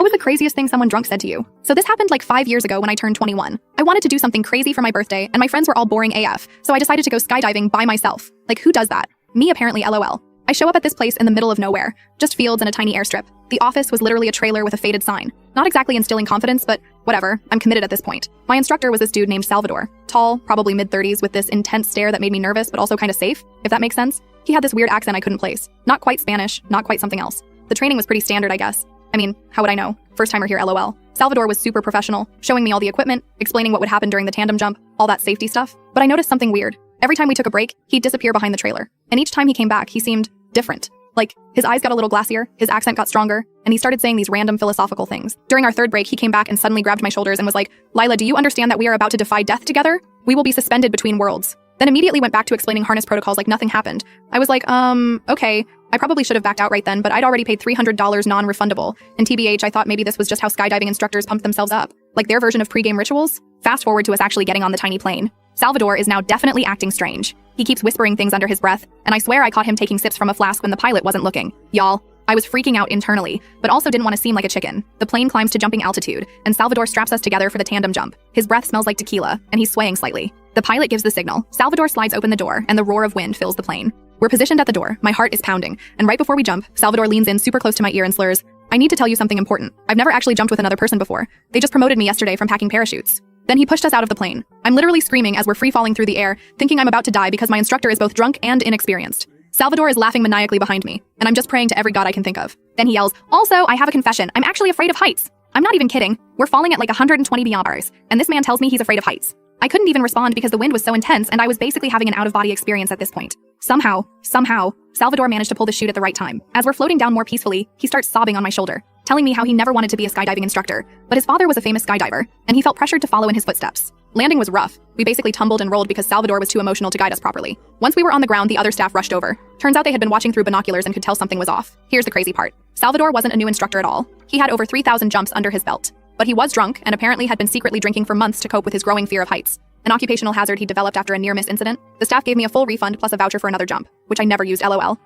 was the craziest thing someone drunk said to you? So this happened like 5 years ago when I turned 21. I wanted to do something crazy for my birthday, and my friends were all boring AF, so I decided to go skydiving by myself. Like, who does that? Me, apparently, LOL. I show up at this place in the middle of nowhere, just fields and a tiny airstrip. The office was literally a trailer with a faded sign. Not exactly instilling confidence, but whatever, I'm committed at this point. My instructor was this dude named Salvador. Tall, probably mid-30s, with this intense stare that made me nervous, but also kind of safe, if that makes sense. He had this weird accent I couldn't place. Not quite Spanish, not quite something else. The training was pretty standard, I guess. I mean, how would I know? First timer here, LOL. Salvador was super professional, showing me all the equipment, explaining what would happen during the tandem jump, all that safety stuff. But I noticed something weird. Every time we took a break, he'd disappear behind the trailer. And each time he came back, he seemed different. Like, his eyes got a little glassier, his accent got stronger, and he started saying these random philosophical things. During our third break, he came back and suddenly grabbed my shoulders and was like, Lila, do you understand that we are about to defy death together? We will be suspended between worlds. Then immediately went back to explaining harness protocols like nothing happened. I was like, okay. I probably should have backed out right then, but I'd already paid $300 non-refundable. And TBH, I thought maybe this was just how skydiving instructors pump themselves up. Like their version of pre-game rituals? Fast forward to us actually getting on the tiny plane. Salvador is now definitely acting strange. He keeps whispering things under his breath, and I swear I caught him taking sips from a flask when the pilot wasn't looking. Y'all, I was freaking out internally, but also didn't want to seem like a chicken. The plane climbs to jumping altitude, and Salvador straps us together for the tandem jump. His breath smells like tequila, and he's swaying slightly. The pilot gives the signal. Salvador slides open the door, and the roar of wind fills the plane. We're positioned at the door, my heart is pounding, and right before we jump, Salvador leans in super close to my ear and slurs, I need to tell you something important. I've never actually jumped with another person before. They just promoted me yesterday from packing parachutes. Then he pushed us out of the plane. I'm literally screaming as we're free-falling through the air, thinking I'm about to die because my instructor is both drunk and inexperienced. Salvador is laughing maniacally behind me, and I'm just praying to every god I can think of. Then he yells, also, I have a confession. I'm actually afraid of heights. I'm not even kidding. We're falling at like 120 bars, and this man tells me he's afraid of heights. I couldn't even respond because the wind was so intense and I was basically having an out-of-body experience at this point. Somehow, Salvador managed to pull the chute at the right time. As we're floating down more peacefully, he starts sobbing on my shoulder, telling me how he never wanted to be a skydiving instructor, but his father was a famous skydiver, and he felt pressured to follow in his footsteps. Landing was rough. We basically tumbled and rolled because Salvador was too emotional to guide us properly. Once we were on the ground, the other staff rushed over. Turns out they had been watching through binoculars and could tell something was off. Here's the crazy part. Salvador wasn't a new instructor at all. He had over 3,000 jumps under his belt. But he was drunk and apparently had been secretly drinking for months to cope with his growing fear of heights. An occupational hazard he developed after a near-miss incident. The staff gave me a full refund plus a voucher for another jump, which I never used, LOL.